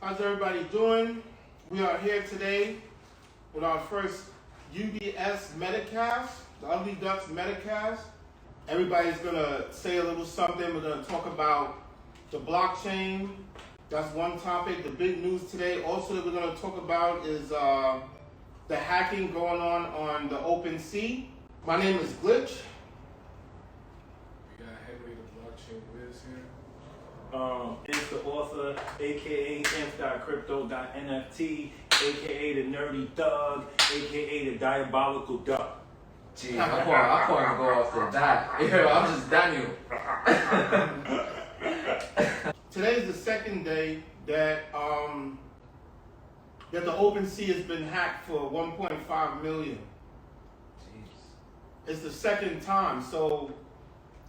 How's everybody doing? We are here today with our first UDS Metacast, the Ugly Duck Metacast. Everybody's gonna say a little something. We're gonna talk about the blockchain. That's one topic. The big news today also that we're gonna talk about is the hacking going on the OpenSea. My name is Glitch. We got Henry the blockchain whiz here. It's the author, aka Nft.crypto.nft, aka the nerdy thug, aka the diabolical duck. Gee, I can't go after that. I'm just Daniel. Today's the second day that the OpenSea has been hacked for 1.5 million. Jeez. It's the second time. So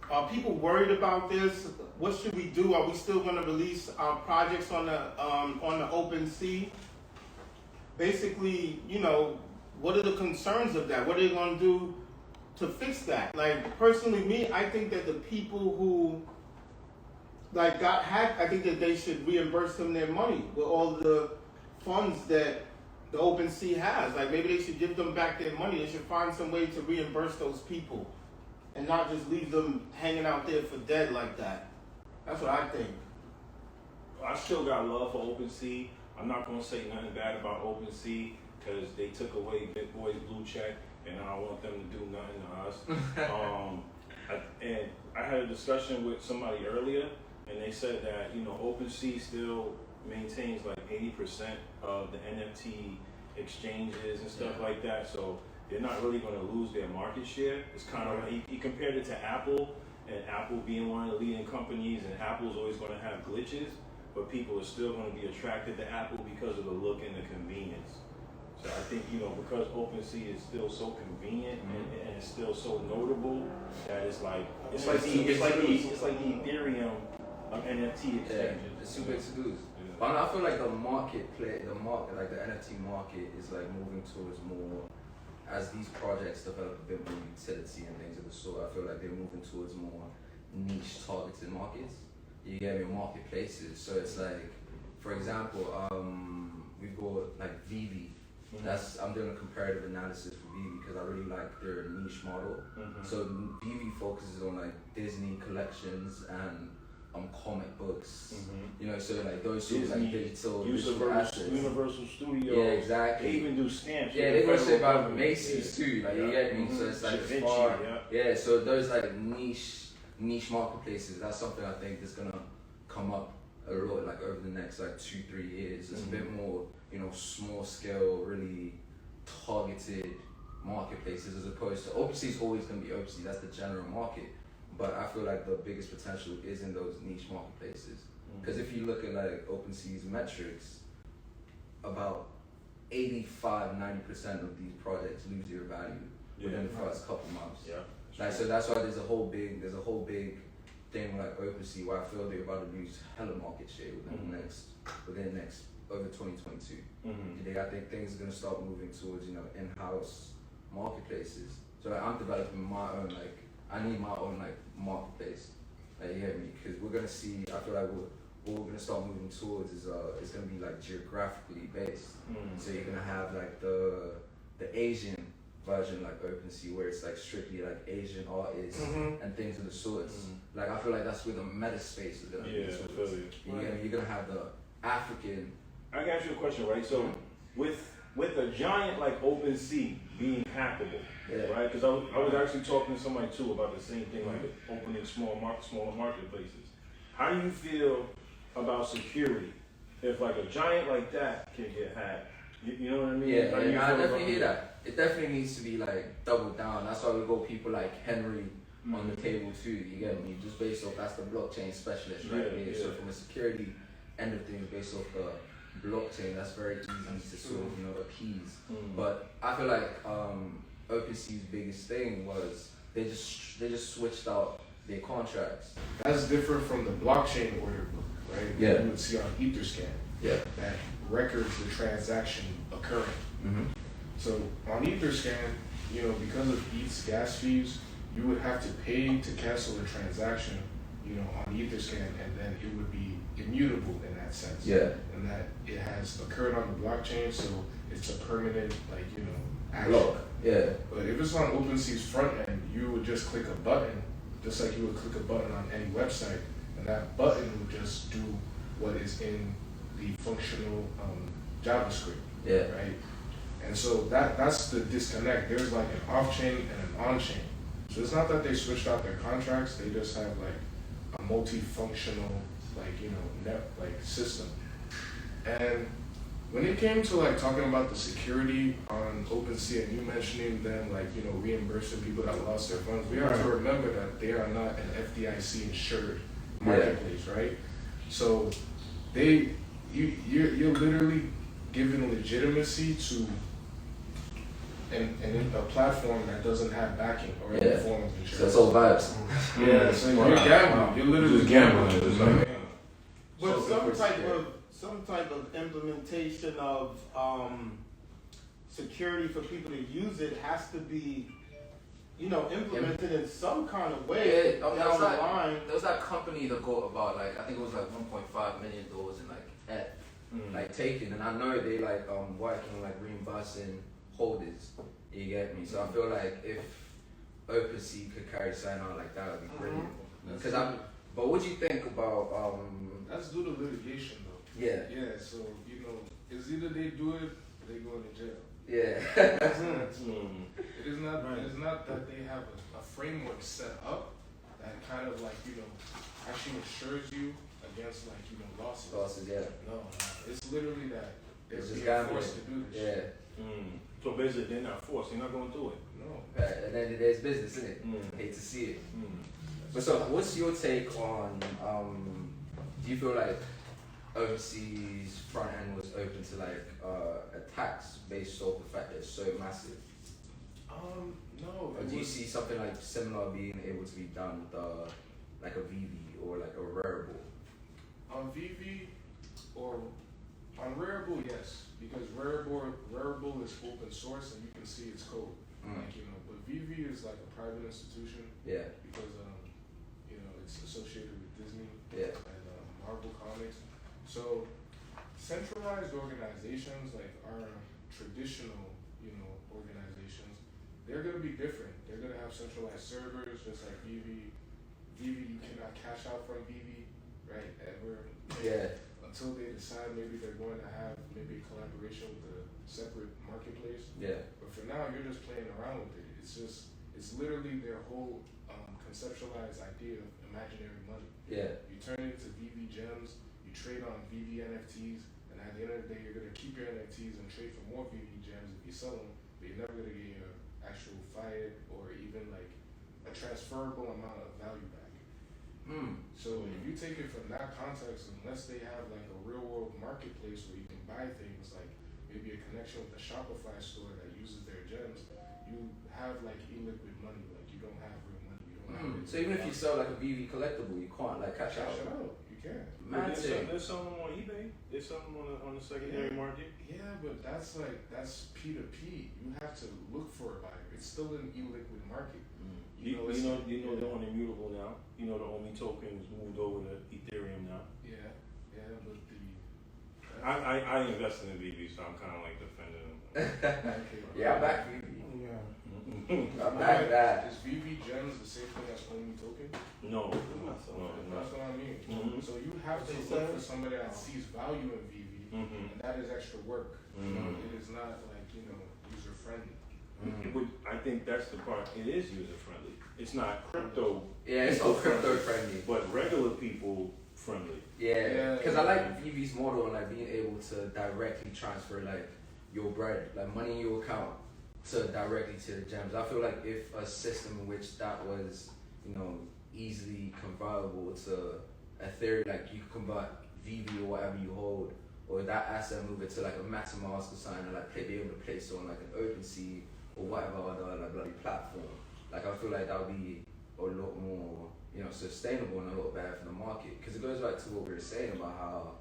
are people worried about this? What should we do? Are we still going to release our projects on the OpenSea? Basically, what are the concerns of that? What are they going to do to fix that? Like, personally, me, I think that the people who got hacked, I think that they should reimburse them their money with all the funds that the OpenSea has. Like, maybe they should give them back their money. They should find some way to reimburse those people and not just leave them hanging out there for dead like that. That's what I think. I still got love for OpenSea. I'm not going to say nothing bad about OpenSea because they took away Big Boy's blue check, and I don't want them to do nothing to us. I had a discussion with somebody earlier, and they said that OpenSea still maintains like 80% of the NFT exchanges and stuff like that. So they're not really going to lose their market share. It's kind of like he compared it to Apple, and Apple being one of the leading companies, and Apple's always going to have glitches, but people are still going to be attracted to Apple because of the look and the convenience. So I think because OpenSea is still so convenient and it's still so notable that it's like the Ethereum of NFT exchanges. Yeah, it's too big to lose. But I feel like the market, like the NFT market, is like moving towards more. As these projects develop a bit more utility and things of the sort, I feel like they're moving towards more niche targeted markets. You get me, marketplaces. So it's like, for example, we've got like Vivi. I'm doing a comparative analysis for Vivi because I really like their niche model. So Vivi focuses on like Disney collections and comic books. So like those sorts like digital assets. Universal Studios. Yeah, exactly. They even do stamps. Yeah, they go shit about Macy's too. Like you get me. So it's like as far. Yeah. So those like niche marketplaces. That's something I think is gonna come up a lot like over the next like 2-3 years. It's a bit more small scale, really targeted marketplaces as opposed to OpenSea is always gonna be OpenSea. That's the general market. But I feel like the biggest potential is in those niche marketplaces. Because if you look at like OpenSea's metrics, about 85-90% of these projects lose their value within the first couple months. Yeah. So that's why there's a whole big thing like OpenSea where I feel they're about to lose hella market share within next over 2022. I think things are gonna start moving towards in-house marketplaces. So like, I'm developing my own I need my own marketplace. You get me? Because we're gonna see. I feel like what we're gonna start moving towards is it's gonna be like geographically based. So you're gonna have like the Asian version like OpenSea where it's like strictly like Asian artists and things of the sorts. Like I feel like that's where the meta space is gonna be. You're gonna have the African. I got you a question, right? So with a giant like OpenSea being hackable, right? Because I was actually talking to somebody too about the same thing, like opening smaller marketplaces. How do you feel about security if like a giant like that can get hacked? You know what I mean? Yeah, I definitely hear that. It definitely needs to be like doubled down. That's why we got people like Henry on the table too. You get me? Just based off that's the blockchain specialist, right? So from a security end of things, based off the blockchain, that's very easy to sort of appease. But I feel like OpenSea's biggest thing was they just switched out their contracts. That's different from the blockchain order book, right? Yeah. You would see on Etherscan. Yeah. That records the transaction occurring. So on Etherscan, because of ETH's gas fees, you would have to pay to cancel the transaction, on Etherscan, and then it would be immutable in that sense. Yeah. And that it has occurred on the blockchain, so it's a permanent, like, you know, action. Block. Yeah. But if it's on OpenSea's front end, you would just click a button, just like you would click a button on any website, and that button would just do what is in the functional JavaScript. Yeah. Right? And so that's the disconnect. There's like an off-chain and an on-chain. So it's not that they switched out their contracts, they just have like a multifunctional, like, you know, system. And when it came to like talking about the security on OpenSea and you mentioning them, like, you know, reimbursing people that lost their funds, we have to remember that they are not an FDIC insured marketplace, right? So you're literally giving legitimacy to a platform that doesn't have backing or any form of insurance. So it's all vibes. Yeah, so you're gambling. You're literally Just gambling. But some type of implementation of security for people to use it has to be, you know, implemented in some kind of way down the line. There was that company that got about like, I think it was like $1.5 million in like taken, and I know they like working on like reimbursing holders. You get me? So I feel like if OpenSea could carry something out like that, would be brilliant. But what do you think about That's due to litigation though. Yeah. Yeah, so you know, it's either they do it or they go into jail. Yeah. It is not it's not that they have a framework set up that kind of like, you know, actually insures you against like, you know, losses. Losses, yeah. No, it's literally that they're It's just being forced to do this shit. So basically, they're not forced. They're not going to do it. No. And then there's business, isn't it? Hate to see it. But so, what's your take on? Do you feel like OpenSea's front end was open to like attacks based off the fact that it's so massive? No. Or do you see something like similar being able to be done with like a VV or like a Rarible? On VV or on Rarible, yes, because Rarible is open source and you can see its code. Like, you know, but VV is like a private institution. Yeah. Because you know, it's associated with Disney. Yeah. And Marvel Comics. So centralized organizations like our traditional, you know, organizations, they're gonna be different. They're gonna have centralized servers, just like VV. VV, you cannot cash out from VV, right? Ever. Yeah. Until they decide maybe they're going to have maybe a collaboration with a separate marketplace. Yeah. But for now, you're just playing around with it. It's literally their whole conceptualized idea of imaginary money. Yeah. You turn it into VV gems, you trade on VV NFTs, and at the end of the day, you're going to keep your NFTs and trade for more VV gems if you sell them, but you're never going to get your actual fiat or even like a transferable amount of value back. So if you take it from that context, unless they have like a real world marketplace where you can buy things like maybe a connection with a Shopify store that uses their gems, you have like illiquid money, like you don't have real money. You don't have So even if you sell like a VV collectible, you can't like cash out. You can. There's some on eBay. There's some on the secondary market. Yeah, but that's P2P. You have to look for a buyer. It's still an illiquid market. You know they're on immutable now. You know the OMI token is moved over to Ethereum now. Yeah, but I invested in VV, so I'm kind of like defending them. Yeah, I back VV. Yeah. I back that. Is VV gems the same thing as OMI token? No. That's what I mean. So you have to look for somebody that sees value in VV, and that is extra work. It is not like, you know, user friendly. I think that's the part. It is user friendly. It's not crypto. Yeah, it's not crypto friendly, but regular people friendly. Yeah, because I like VV's model and like being able to directly transfer like your bread, like money in your account, to directly to the gems. I feel like if a system in which that was, you know, easily convertible to Ethereum, like you could convert VV or whatever you hold, or that asset move it to like a MetaMask or something, and like be able to place it on like an OpenSea or whatever other like bloody platform. Like I feel like that would be a lot more, you know, sustainable and a lot better for the market. Because it goes back to what we were saying about how,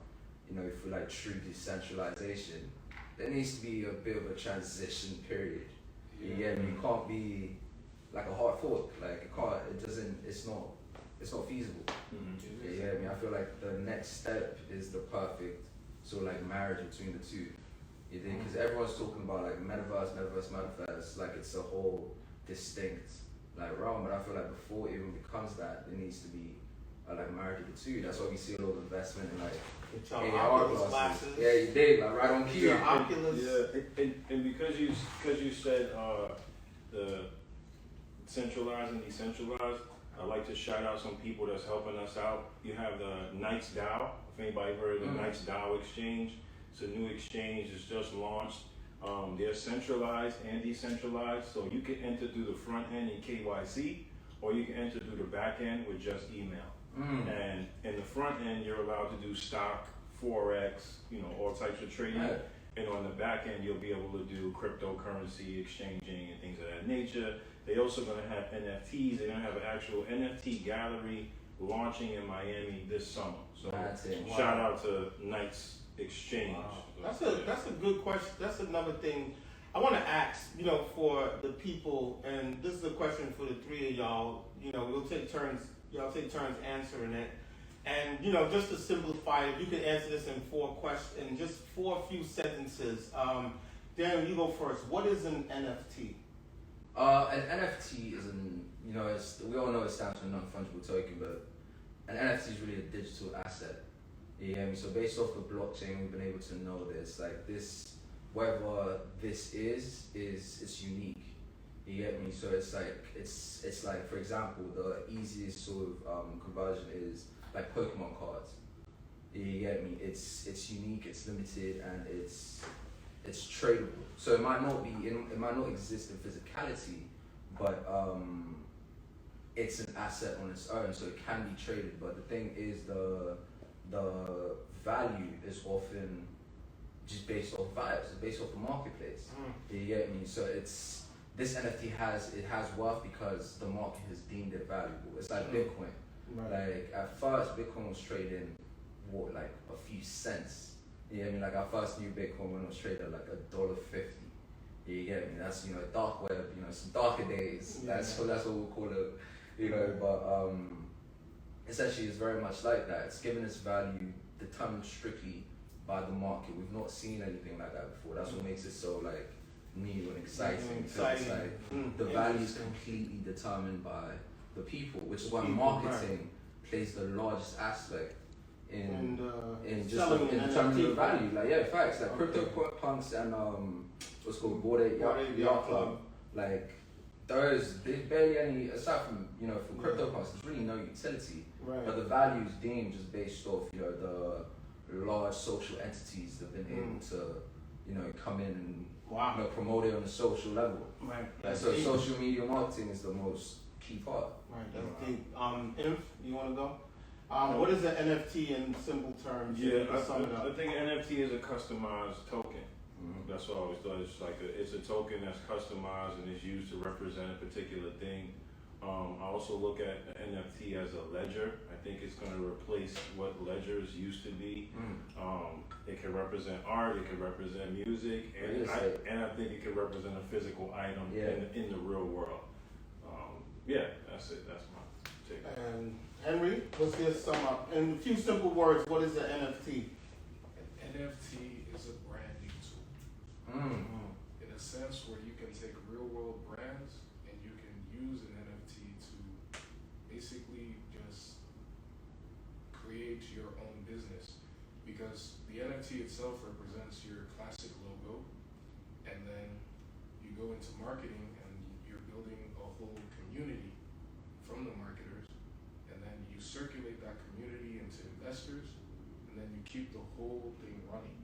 you know, for like true decentralization, there needs to be a bit of a transition period. You can't be like a hard fork. Like it's it's not feasible. Mm-hmm. Yeah, I mean, I feel like the next step is the perfect sort of like marriage between the two. You think? Because everyone's talking about like metaverse, like it's a whole distinct like realm. But I feel like before it even becomes that, there needs to be a like marriage of the two. That's why we see a lot of investment in like AR glasses. Yeah, you did, like right on cue. Yeah, Oculus. Yeah, and because you said the centralized and decentralized, I'd like to shout out some people that's helping us out. You have the Knights DAO. If anybody heard of the Knights DAO exchange, it's a new exchange. It's just launched. They're centralized and decentralized, so you can enter through the front end in KYC, or you can enter through the back end with just email. And in the front end, you're allowed to do stock, forex, all types of trading. Right. And on the back end, you'll be able to do cryptocurrency exchanging and things of that nature. They're also going to have NFTs. They're going to have an actual NFT gallery launching in Miami this summer. So shout out to Knights Exchange. Wow. That's a good question. That's another thing I want to ask, for the people, and this is a question for the three of y'all. We'll take turns. Y'all take turns answering it. And, just to simplify it, you can answer this in 4 questions, in just 4 few sentences. Darren, you go first. What is an NFT? An NFT is we all know it stands for non-fungible token, but an NFT is really a digital asset. You get me? So based off the blockchain, we've been able to know this. Like this, whatever this is it's unique. You get me? So it's like, for example, the easiest sort of conversion is like Pokemon cards. You get me? It's unique, it's limited, and it's tradable. So it might not exist in physicality, but it's an asset on its own, so it can be traded. But the thing is, the value is often just based off vibes. It's based off the marketplace. You get me? So this NFT has worth because the market has deemed it valuable. It's like Bitcoin. Right. Like at first, Bitcoin was trading like a few cents. You get me? Like I first knew Bitcoin when it was traded like $1.50. You get me? That's dark web. Some darker days. Yeah. That's what we'll call it. But essentially, it's very much like that. It's given its value determined strictly by the market. We've not seen anything like that before. That's what makes it so like new and exciting. It's like the value is completely determined by the people, which is why marketing plays the largest aspect in determining the value. Like facts. Like CryptoPunks and what's called Bored Ape Yacht Club. Like there's barely any, aside from from CryptoPunks, there's really no utility. Right. But the value is deemed just based off the large social entities that have been able to come in and promote it on a social level. Right. So social media marketing is the most key part. Right. That's deep. Inf, you want to go? What is an NFT in simple terms? Yeah, I think an NFT is a customized token. That's what I always thought. It's a token that's customized and is used to represent a particular thing. I also look at the NFT as a ledger. I think it's going to replace what ledgers used to be. It can represent art, it can represent music, and I think it can represent a physical item in the real world. That's it. That's my take. And Henry, let's just sum up. In a few simple words, what is an NFT? An NFT is a branding tool. In a sense where you can take real world brands and you can use an NFT to basically just create your own business, because the NFT itself represents your classic logo, and then you go into marketing and you're building a whole community from the marketers, and then you circulate that community into investors, and then you keep the whole thing running.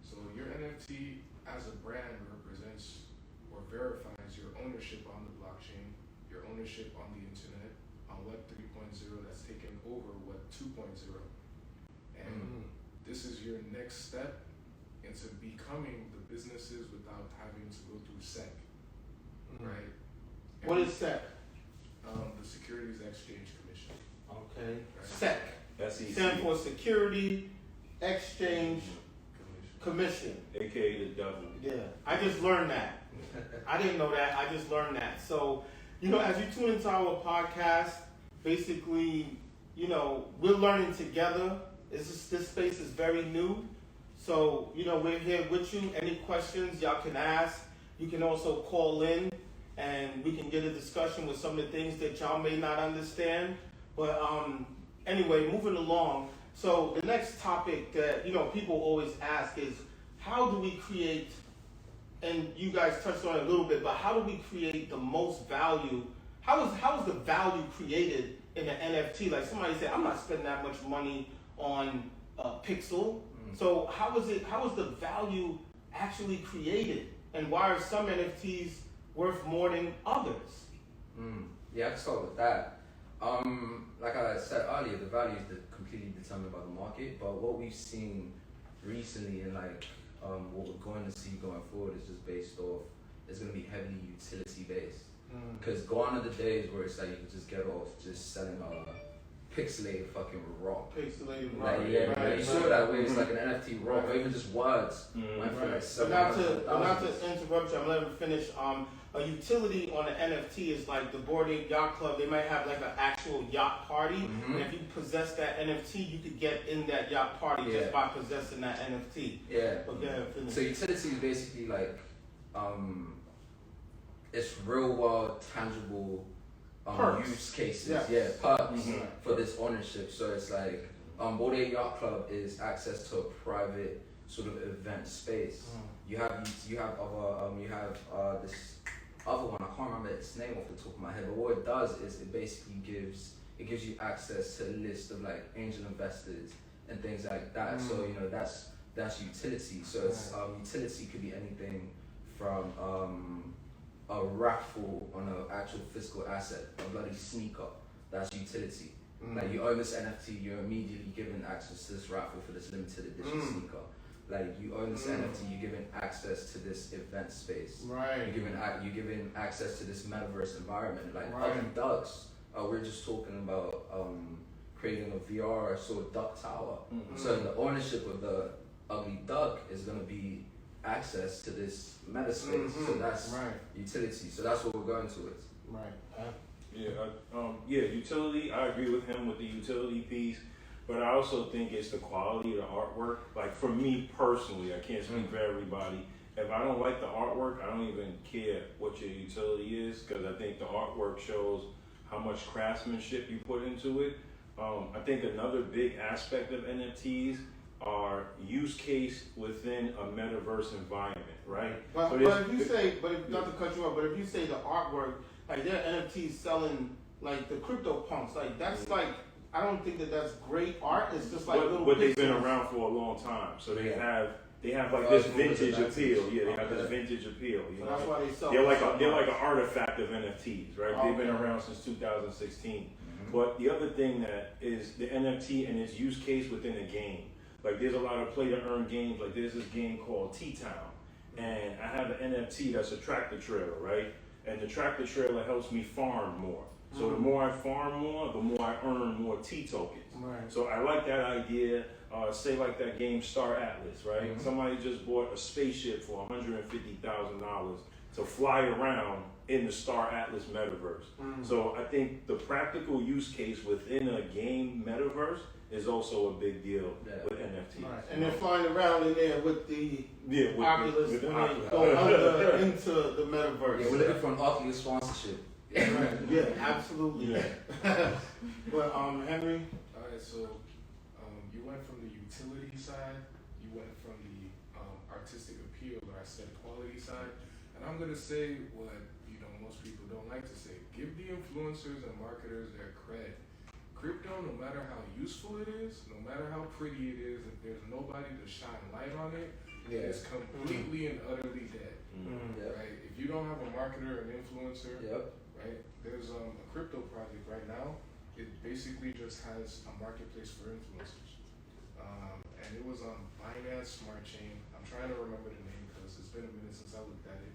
So your NFT as a brand represents or verifies your ownership on the blockchain, your ownership on the internet, on Web 3.0 that's taken over Web 2.0. And this is your next step into becoming the businesses without having to go through SEC, right? What is SEC? The Securities Exchange Commission. Okay. Right. SEC. That's easy. Stand for Security Exchange Commission. AKA the devil. Yeah, I just learned that. I didn't know that. I just learned that. So, as you tune into our podcast, basically, you know, we're learning together. This space is very new. So, you know, we're here with you. Any questions y'all can ask. You can also call in and we can get a discussion with some of the things that y'all may not understand. But anyway, moving along. So the next topic that, you know, people always ask is, how do we create, and you guys touched on it a little bit, but how do we create the most value? How is the value created in an NFT? Like somebody said, I'm not spending that much money on a pixel. So how is the value actually created? And why are some NFTs worth more than others? Yeah, I can start with that. Like I said earlier, the value is completely determined by the market, but what we've seen recently and like what we're going to see going forward is just based off, it's going to be heavily utility based. Because gone are the days where it's like you can just get off just selling pixelated fucking rock. Pixelated rock. Like, yeah, right, you saw that where it's like an NFT rock, or even just words. Went for like But not to interrupt you, I'm letting you finish. A utility on an NFT is like the Bored Ape Yacht Club. They might have like an actual yacht party, and if you possess that NFT, you could get in that yacht party just by possessing that NFT. Yeah. But finish. So utility is basically like, it's real world, tangible use cases. Yeah, perks for this ownership. So it's like, Bored Ape Yacht Club is access to a private sort of event space. You have this other one, I can't remember its name off the top of my head, but what it does is it basically gives you access to a list of like angel investors and things like that. So you know that's utility. So it's utility could be anything from a raffle on an actual physical asset, a bloody sneaker. That's utility. Like you own this NFT, you're immediately given access to this raffle for this limited edition sneaker. Like you own this NFT, you're given access to this event space. Right. You're given access to this metaverse environment. Like Ugly Ducks, we're just talking about creating a VR sort of duck tower. So the ownership of the Ugly Duck is going to be access to this meta space. So that's utility. So that's what we're going towards. Right. Utility. I agree with him with the utility piece. But I also think it's the quality of the artwork. Like for me personally, I can't speak for everybody. If I don't like the artwork, I don't even care what your utility is, because I think the artwork shows how much craftsmanship you put into it. I think another big aspect of NFTs are use case within a metaverse environment, right? But if not to cut you off, but if you say the artwork, like there are NFTs selling like the CryptoPunks, like that's like, I don't think that's great art. It's just like little. But they've been around for a long time, so they have like this vintage appeal. Yeah, they have this vintage appeal. You know? That's why they sell. They're like an artifact of NFTs, right? They've been around since 2016. But the other thing that is the NFT and its use case within a game. Like there's a lot of play to earn games. Like there's this game called T-Town, and I have an NFT that's a tractor trailer, right? And the tractor trailer helps me farm more. So the more I farm more, the more I earn more T tokens. Right. So I like that idea. Say like that game Star Atlas, right? Somebody just bought a spaceship for $150,000 to fly around in the Star Atlas metaverse. So I think the practical use case within a game metaverse is also a big deal with NFTs. Right. And they're flying around in there with the Oculus with the when Oculus. they go into the metaverse. Yeah, we're looking for an Oculus sponsorship. Right. Yeah, absolutely. Yeah. But Henry. Alright, so you went from the utility side, you went from the artistic appeal, or I said quality side, and I'm gonna say what most people don't like to say. Give the influencers and marketers their cred. Crypto, no matter how useful it is, no matter how pretty it is, if there's nobody to shine light on it, it's completely and utterly dead. Right? If you don't have a marketer and influencer, right? There's a crypto project right now. It basically just has a marketplace for influencers, and it was on BINANCE Smart Chain. I'm trying to remember the name because it's been a minute since I looked at it.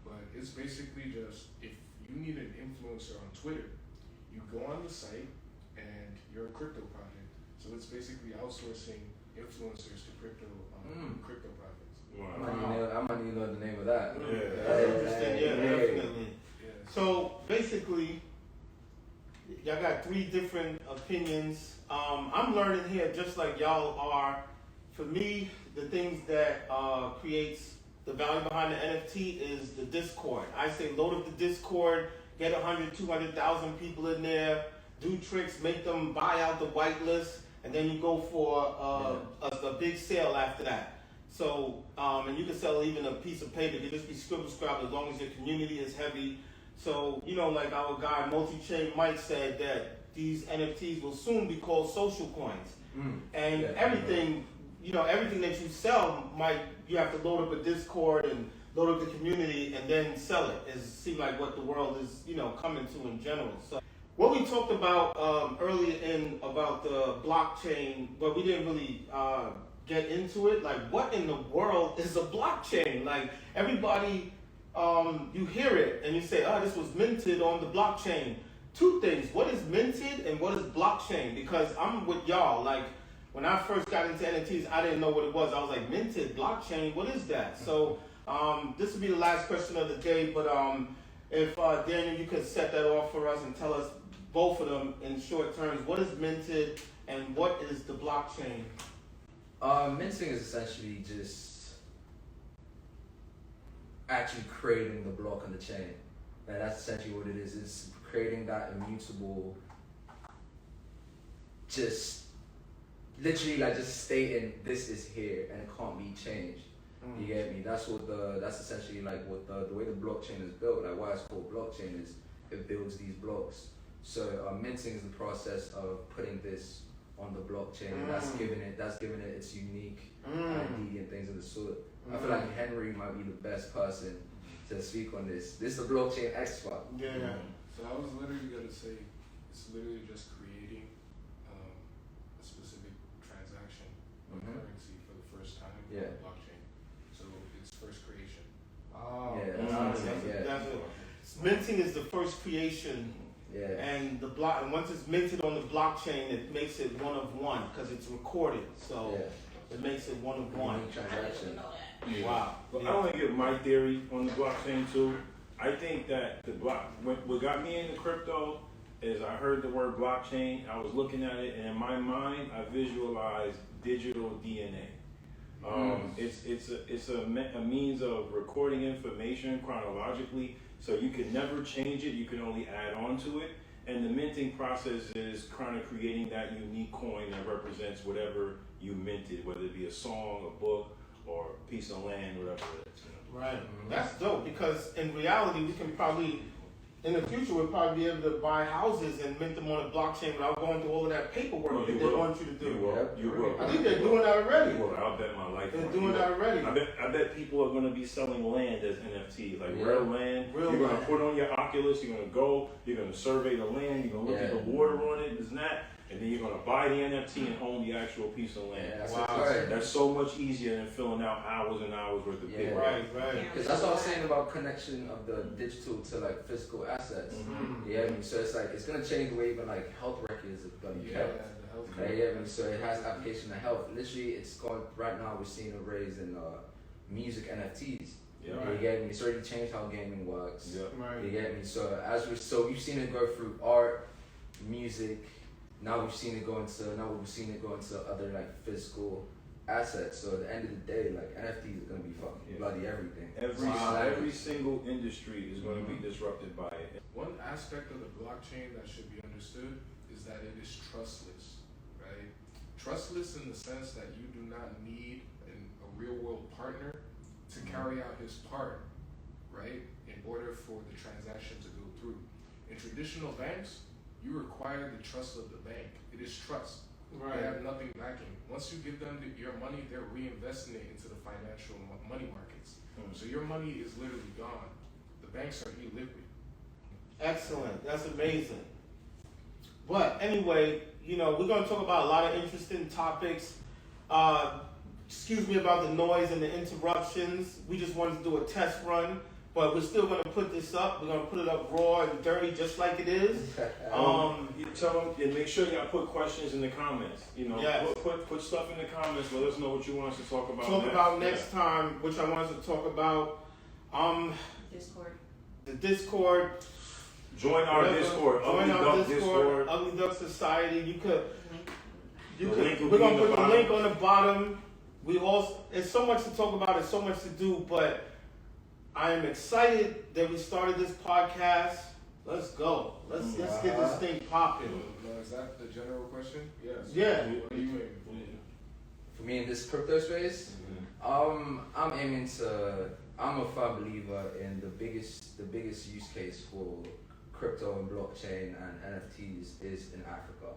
But it's basically just, if you need an influencer on Twitter, you go on the site and you're a crypto project. So it's basically outsourcing influencers to crypto projects. Wow. I might need to know the name of that. That's interesting. Yeah, definitely. Yeah. So basically, Y'all got 3 different opinions. I'm learning here just like y'all are. For me, the things that creates the value behind the NFT is the Discord. I say load up the Discord, get 100, 200,000 people in there, do tricks, make them buy out the whitelist, and then you go for a big sale after that. So, and you can sell even a piece of paper. You just be scribble scrabble as long as your community is heavy. So, you know, like our guy Multi-Chain Mike said that these NFTs will soon be called social coins. And everything, you know, everything that you sell you have to load up a Discord and load up the community and then sell it. It seems like what the world is, you know, coming to in general. So what we talked about earlier about the blockchain, but we didn't really get into it. Like, what in the world is a blockchain? Like, everybody, you hear it and you say, oh, this was minted on the blockchain. 2 things, what is minted and what is blockchain? Because I'm with y'all, like, when I first got into NFTs, I didn't know what it was. I was like, minted, blockchain, what is that? So this will be the last question of the day, but if Daniel, you could set that off for us and tell us both of them in short terms. What is minted and what is the blockchain? Minting is essentially just actually creating the block on the chain. And that's essentially what it is. It's creating that immutable, just literally like just stating this is here and it can't be changed. You get me? That's essentially like what the way the blockchain is built. Like why it's called blockchain is it builds these blocks. So minting is the process of putting this on the blockchain, and that's giving it its unique ID and things of the sort. I feel like Henry might be the best person to speak on this. This is the blockchain expert. Yeah. So I was literally gonna say it's literally just creating a specific transaction of currency for the first time on the blockchain. So it's first creation. Oh, yeah, that's it. Minting is the first creation. Yeah. And and once it's minted on the blockchain, it makes it one of one because it's recorded. So it makes it one of one. Transaction. Wow. But I want to give my theory on the blockchain too. I think that what got me into crypto is I heard the word blockchain. I was looking at it, and in my mind, I visualized digital DNA. It's a means of recording information chronologically, so you can never change it. You can only add on to it. And the minting process is kind of creating that unique coin that represents whatever you minted, whether it be a song, a book, or a piece of land, whatever it is. You know? Right. That's dope because in reality, we can probably, in the future, we'll probably be able to buy houses and mint them on a blockchain without going through all of that paperwork that they want you to do. You will. I think they're doing that already. Well, I'll bet my life. They're doing that already. I bet people are going to be selling land as NFTs, like real land. Real you're going to land. put on your Oculus. You're going to go. You're going to survey the land. You're going to look at the water on it, this and that, and then you're going to buy the NFT and own the actual piece of land. Wow. That's so much easier than filling out hours and hours worth of paper. Right. Because that's what I was saying about connection of the digital to like physical assets. Yeah, I mean, so it's like it's gonna change the way even like health records are gonna be kept. The health. Yeah, I mean, so it has application to health. Literally, it's going right now. We're seeing a raise in music NFTs. Yeah. You get me? It's already changed how gaming works. Yeah. Right. You get me? So we've seen it go through art, music. Now we've seen it go into other like physical assets. So at the end of the day, like NFTs are gonna be fucking bloody everything. Every single industry is going to be disrupted by it. One aspect of the blockchain that should be understood is that it is trustless, right? Trustless in the sense that you do not need a real world partner to carry out his part, right? In order for the transaction to go through. In traditional banks, you require the trust of the bank. It is trust. Right. They have nothing backing. Once you give them your money, they're reinvesting it into the financial money markets. So your money is literally gone. The banks are illiquid. Excellent. That's amazing. But anyway, you know, we're going to talk about a lot of interesting topics. Excuse me about the noise and the interruptions. We just wanted to do a test run, but we're still going to put this up. We're going to put it up raw and dirty just like it is. You tell them and make sure y'all put questions in the comments. You know, put stuff in the comments. Let us know what you want us to talk about. Next time, which I want us to talk about. Discord. The Discord. Join our Discord. Join our Discord. Ugly Duck Society. You could. We're gonna put the link on the bottom. It's so much to talk about. It's so much to do, but I am excited that we started this podcast. Let's go. Let's get this thing popping. No, is that the general question? Yes. Yeah. What are you aiming for? For me in this crypto space, I'm aiming to. I'm a firm believer in the biggest use case for crypto and blockchain and NFTs is in Africa.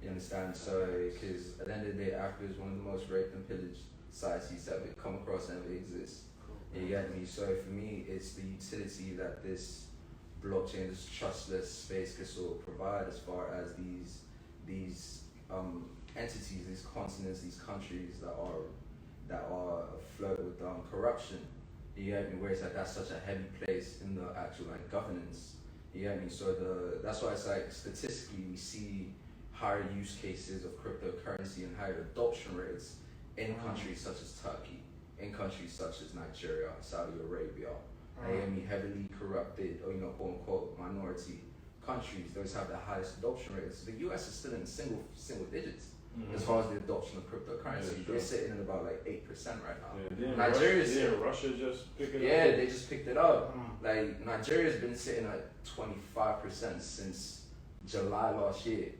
You understand? So, because at the end of the day, Africa is one of the most raped and pillaged societies that we come across and ever exist. You get me? So for me, it's the utility that this blockchain, this trustless space can sort of provide as far as these entities, these continents, these countries that are afloat with corruption. You get me? Where it's like that's such a heavy place in the actual like governance. You get me? So that's why it's like statistically we see higher use cases of cryptocurrency and higher adoption rates in countries such as Turkey, in countries such as Nigeria, Saudi Arabia. You get me? Heavily corrupted or quote unquote minority countries. Those have the highest adoption rates. The US is still in single digits. As far as the adoption of cryptocurrency, they're sitting at about like 8% right now. Russia just picked it up. Yeah, they just picked it up. Like Nigeria's been sitting at 25% since July last year.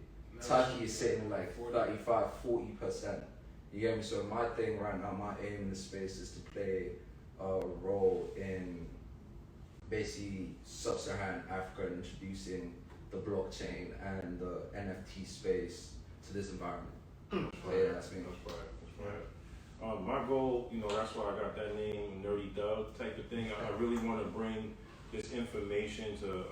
Turkey is sitting at like 35-40%. You get me? So my thing right now, my aim in the space is to play a role in basically sub-Saharan Africa and introducing the blockchain and the NFT space to this environment. Yeah, that's me. That's right. My goal, that's why I got that name, Nerdy Doug type of thing. I really want to bring this information to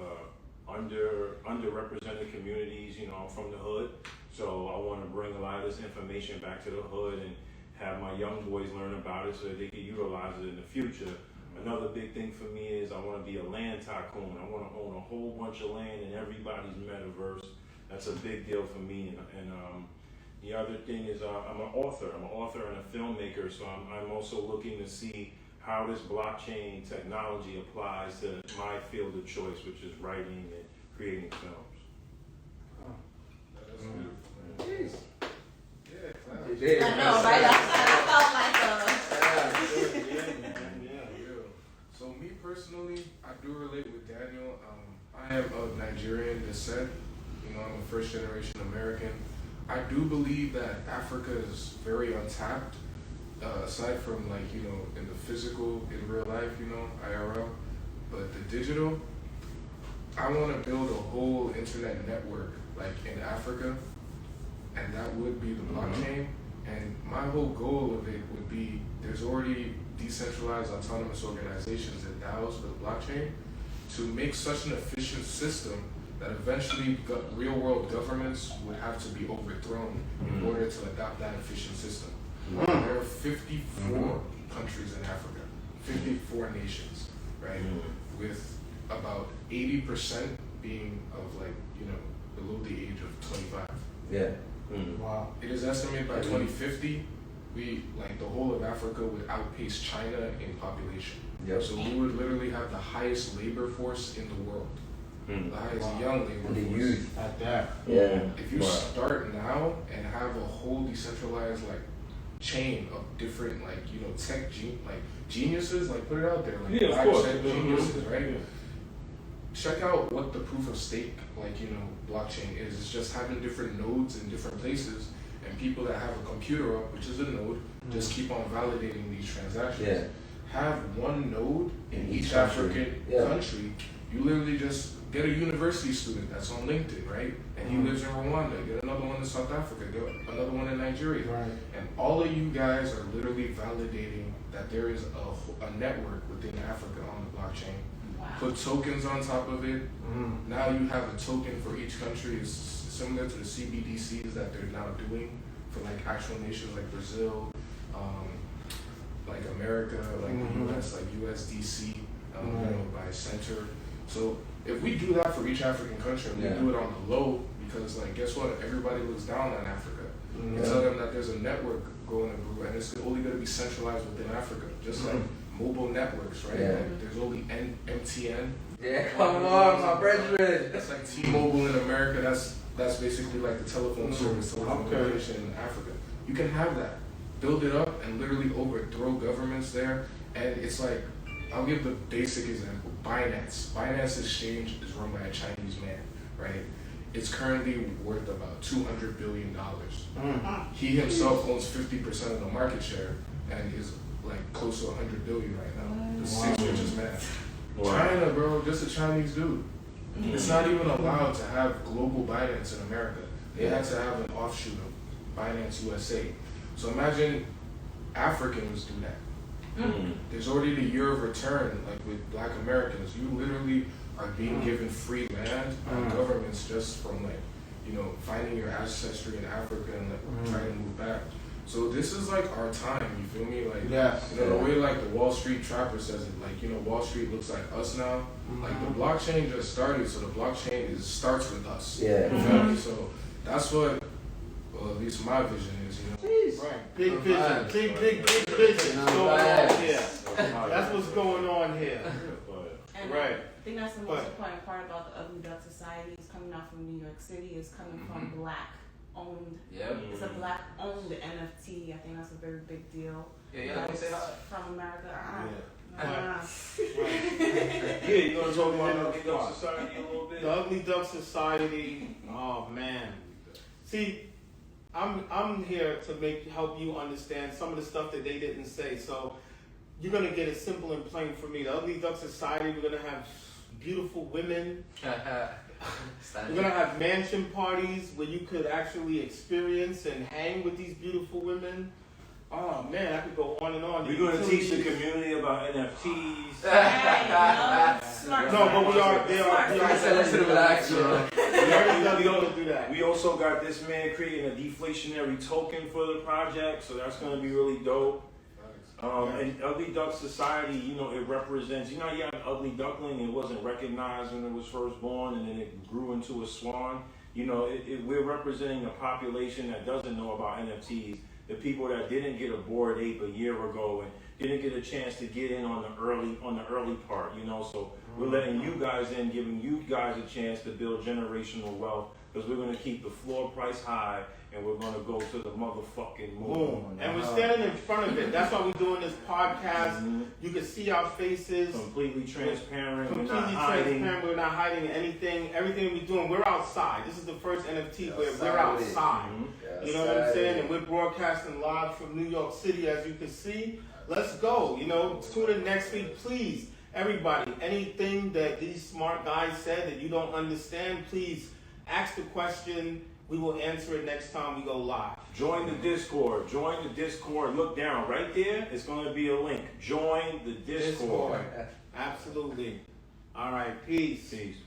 underrepresented communities. I'm from the hood, so I want to bring a lot of this information back to the hood and have my young boys learn about it so that they can utilize it in the future. Another big thing for me is I want to be a land tycoon. I want to own a whole bunch of land in everybody's metaverse. That's a big deal for me. And the other thing is I'm an author. I'm an author and a filmmaker, so I'm also looking to see how this blockchain technology applies to my field of choice, which is writing and creating films. That's beautiful. Yeah, I know, right? I felt like So me personally, I do relate with Daniel. I am of Nigerian descent. I'm a first generation American. I do believe that Africa is very untapped, aside from in the physical, in real life, IRL. But the digital, I want to build a whole internet network in Africa, and that would be the blockchain. And my whole goal of it would be, there's already decentralized autonomous organizations and DAOs for the blockchain, to make such an efficient system that eventually real world governments would have to be overthrown in order to adopt that efficient system. There are 54 countries in Africa, 54 nations, right? With about 80% being of below the age of 25. Yeah. Wow. It is estimated by 2050, the whole of Africa would outpace China in population. Yep. So we would literally have the highest labor force in the world. The highest young labor And the force. youth At that. Yeah. If you start now and have a whole decentralized chain of different tech geniuses, put it out there, of course. geniuses, right? Check out what the proof of stake blockchain is. It's just having different nodes in different places, and people that have a computer up, which is a node, just keep on validating these transactions. Yeah. Have one node in each country. African Yeah. country. You literally just get a university student that's on LinkedIn, right? And he lives in Rwanda. Get another one in South Africa. Get another one in Nigeria. Right. And all of you guys are literally validating that there is a network within Africa on the blockchain. Put tokens on top of it. Now you have a token for each country. It's similar to the CBDCs that they're now doing for actual nations like Brazil, America, the US, USDC, by center. So if we do that for each African country, and we do it on the low, because guess what? Everybody looks down on Africa. You tell them that there's a network going to grow, and it's only going to be centralized within Africa, just like mobile networks, right? Yeah. There's only MTN, Yeah, come on, my brethren. That's like T-Mobile in America. That's basically like the telephone service, telecommunication in Africa. You can have that, build it up, and literally overthrow governments there. And it's like, I'll give the basic example. BINANCE. BINANCE exchange is run by a Chinese man, right? It's currently worth about $200 billion. He himself owns 50% of the market share and is like close to 100 billion right now. The sixth richest man. China, bro, just a Chinese dude. It's not even allowed to have global Binance in America. They had to have an offshoot of Binance USA. So imagine Africans do that. There's already the year of return, like with Black Americans. You literally are being given free land by governments just from like, you know, finding your ancestry in Africa and like trying to move back. So this is like our time, you feel me? Like, you know, the way like the Wall Street Trapper says it, like, you know, Wall Street looks like us now. Like the blockchain just started, so the blockchain starts with us. You feel me? So that's what, well, at least my vision is, you know. Right. Big vision. Big vision going on here. That's what's going on here. And Right. I think that's the most important part about the Ugly Duck Society is coming out from New York City, is coming from Black owned. It's a Black owned NFT. I think that's a very big deal. Yeah, say hi. From America. Yeah, you want to talk about the Ugly Duck Society a little bit? The Ugly Duck Society. Oh man. See, I'm here to help you understand some of the stuff that they didn't say. So you're gonna get it simple and plain for me. The Ugly Duck Society. We're gonna have beautiful women. We're gonna have mansion parties where you could actually experience and hang with these beautiful women. Oh man, I could go on and on. We're gonna teach the community about NFTs. No, but we are. They are. We also got this man creating a deflationary token for the project, so that's gonna be really dope. And Ugly Duck Society, you know, it represents, you know, you had an ugly duckling, it wasn't recognized when it was first born, and then it grew into a swan. You know, we're representing a population that doesn't know about NFTs, the people that didn't get a Bored Ape a year ago and didn't get a chance to get in on the early part, you know. So we're letting you guys in, giving you guys a chance to build generational wealth, because we're going to keep the floor price high, and we're going to go to the motherfucking moon. And we're standing in front of it. That's why we're doing this podcast. You can see our faces. Completely transparent. Completely transparent. We're not hiding anything. Everything we're doing, we're outside. This is the first NFT where we're outside. You know what I'm saying? And we're broadcasting live from New York City, as you can see. Let's go. You know, tune in next week, please. Everybody, anything that these smart guys said that you don't understand, please ask the question. We will answer it next time we go live. Join the Discord. Join the Discord. Look down right there. It's going to be a link. Join the Discord. Absolutely. All right. Peace. Peace.